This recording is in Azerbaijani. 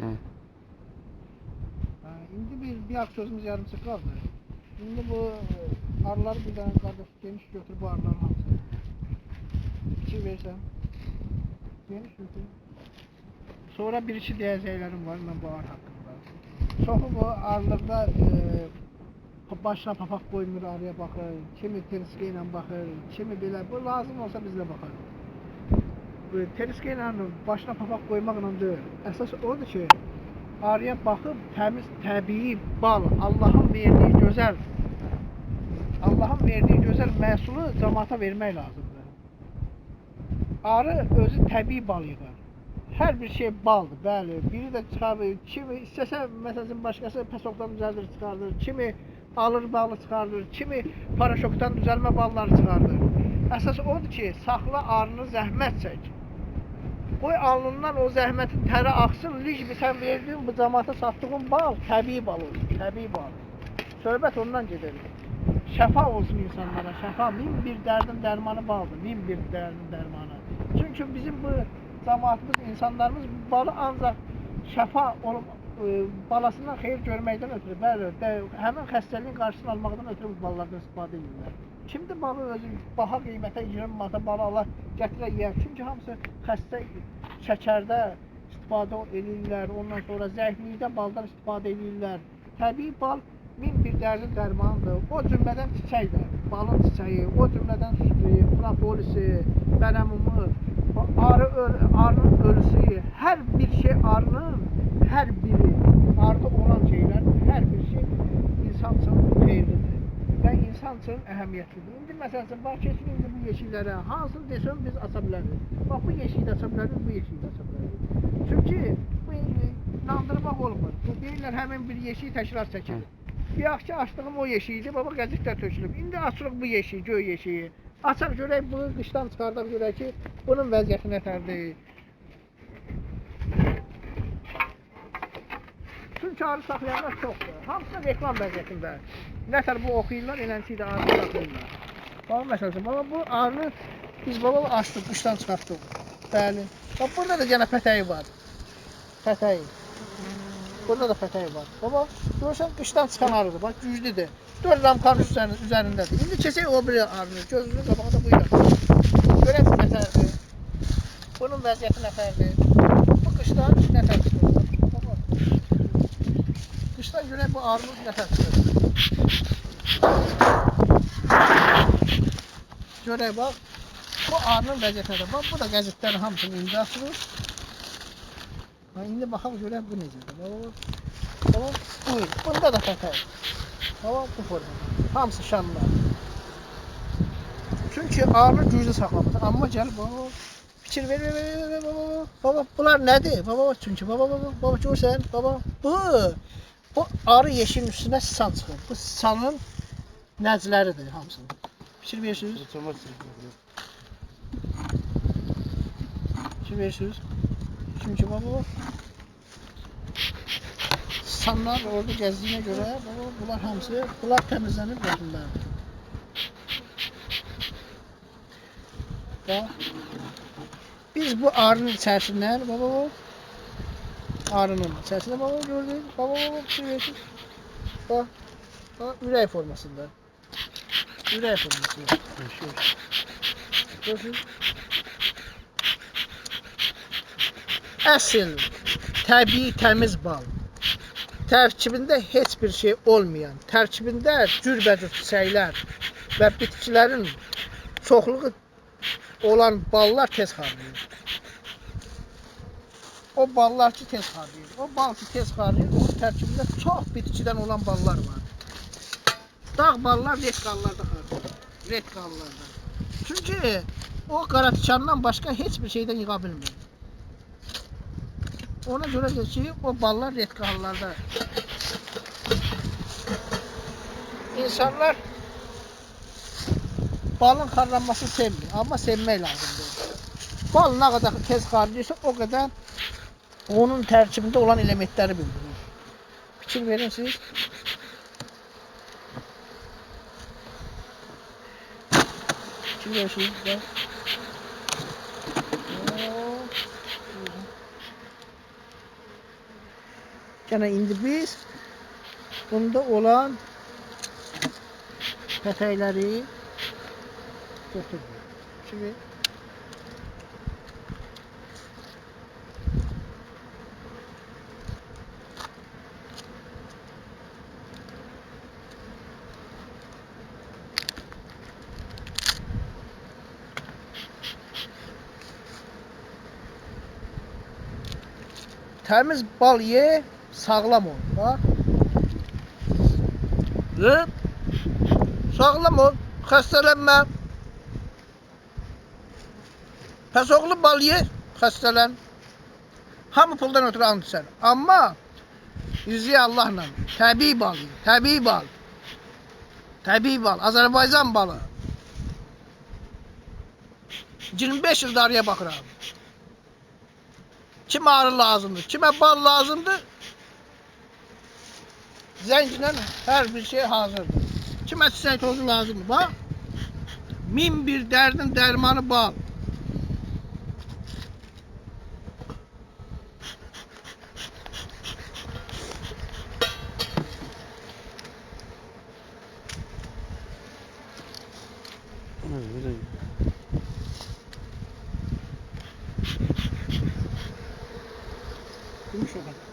He. İndi bir aktörümüz yarımçı qaldı. İndi bu arıları bir dənə qardaş geniş götür bu arıların hamısını. İçi versən. Geniş götür. Sonra bir iki deyəcəklərim var mən bu arı haqqında. Çoxu bu arılarda başına papaq qoymur arıya baxır, kimi teriska ilə baxır, kimi belə. Bu lazım olsa biz də baxarıq. Teriska ilə başına papaq qoymaqla deyil. Əsas odur ki, arıya baxıb təmiz, təbii bal, Allahın verdiği gözəl məhsulu cəmaata vermək lazımdır. Arı özü təbii bal yığır. Hər bir şey baldır, bəli. Biri də çıxarır, kimi istəsə, məsələn, başqası pesokdan düzəldir, çıxardır, kimi alır balı çıxardır, kimi paraşokdan düzəlmə balları çıxardır. Əsas odur ki, saxla arını zəhmət çək. Qoy alnından o zəhmətin təri axsın, licmi sən verdiyin bu cəmaata satdığın bal təbii bal olur, təbii bal. Söhbət ondan gedir. Şəfa olsun insanlara, şəfa. Min bir dərdin dərmanı baldır, min bir dərdin dərmanı. Çünki bizim bu cəmaatımız, insanlarımız balı ancaq şəfa olub, balasından xeyir görməkdən ötürü, bəli, həmin xəstəliyin qarşısını almaqdan ötürü bu ballardan istifadə edirlər. Kimdir balı özü baha qiymətə 20 manata balı ala gətirə yeyər. Çünki hamısı xəstə şəkərdə istifadə edirlər, ondan sonra zəiflikdə baldan istifadə edirlər. Təbii bal min bir dərdin dərmanıdır. O cümlədən çiçəkdir, balın çiçəyi, o cümlədən propolis, bənəmumu, arının ölüsü, hər bir şey arının, hər biri, arıda olan şeylər, hər bir şey insan üçün xeyirlidir və insan üçün əhəmiyyətlidir. İndi məsələn, bax keçin indi bu yeşiklərə, hansını desəm biz aça bilərik. Bax bu yeşiyi də aça bilərik, bu yeşiyi də aça bilərik. Çünki bu inandırmaq olmur. Bu deyirlər həmin bir yeşiyi təkrar çəkir. Bir axşam açdığım o yeşiydi, baba qəzetlər tökülüb. İndi açırıq bu yeşiyi, göy yeşiyi. Açaq görək, bunu qışdan çıxardaq görək ki, bunun vəziyyəti nətərdir. Çünki arı saxlayanlar çoxdur. Hamısı reklam vəziyyətində. Nətər bu oxuyurlar, eləncə də arı saxlayırlar. Bax, məsələn, baba bu arını biz baba açdıq, qışdan çıxartdıq. Bəli. Bax, burada da yenə pətəyi var. Pətəyi. Burada da pətəyi var. Baba, görürsən qışdan çıxan arıdır. Bax, güclüdür. 4 ramkanın üzərindədir. İndi keçək o biri arını. Gözünün qabağında buyuraq. Görək bu nətərdir. Bunun vəziyyəti nətərdir. Bu qışdan nətər çıxır. Baba. Qışdan görək bu arının nətər çıxır. Görək bax. Bu arının vəziyyəti nətər. Bax, bu da qəzetlərin hamısını indi açılır. İndi baxaq görək bu necədir. Baba, buyur. Bunda da pətək. Baba, bu formada. Hamısı şanlar. Çünki arını güclü saxlamıdır. Amma gəl, baba, fikir ver, baba, bunlar nədir? Baba, çünki, baba, görsən, baba, bu arı yeşiyin üstünə sisan çıxır. Bu sisanın nəcləridir hamısının. Fikir verirsiniz? Fikir verirsiniz? Çünki, baba, sisanlar orada gəzdiyinə görə, baba, bunlar hamısı, bunlar təmizlənib verirlərdir. Bax, biz bu arının içərisindən, baba, arının içərisində, baba, gördük, baba, fikir verirsiniz? Bax, ürək formasında. Ürək formasında. Görürsünüz? Əsl, təbii, təmiz bal. Tərkibində heç bir şey olmayan, tərkibində cürbəcür çiçəklər və bitkilərin çoxluğu olan ballar tez xarlayır. O ballar ki tez xarlayır. O bal ki tez xarlayır, onun tərkibində çox bitkidən olan ballar var. Dağ ballar retqallarda xarlayır. Retqallarda. Çünki o qara tikandan başqa heç bir şeydən yığa bilmir. Ona görə ki, o ballar retqallarda. İnsanlar balın xarlanmasını sevmir, amma sevmək lazımdır. Bal nə qədər tez xarlayırsa, o qədər onun tərkibində olan elementləri bildirir. Fikir verirsiniz? Fikir verirsiniz? Gene indi biz bunda olan petekleri götürdük. Şimdi temiz bal ye, sağlam ol. Bak. Ve sağlam ol, xəstələnmə. Pəs oğlu bal ye, xəstələn. Hamı puldan ötürü and içər. Amma yüzüyə Allahla təbii bal ye, təbii bal. Təbii bal, Azərbaycan balı. 25 yılda araya baxıram. Kimə arı lazımdır, kimə bal lazımdır? Zənglə hər bir şey hazırdır. Kimə çiçək tozu lazımdır? Bax. 1001 dərdin dərmanı bal. Gümüş o kadar.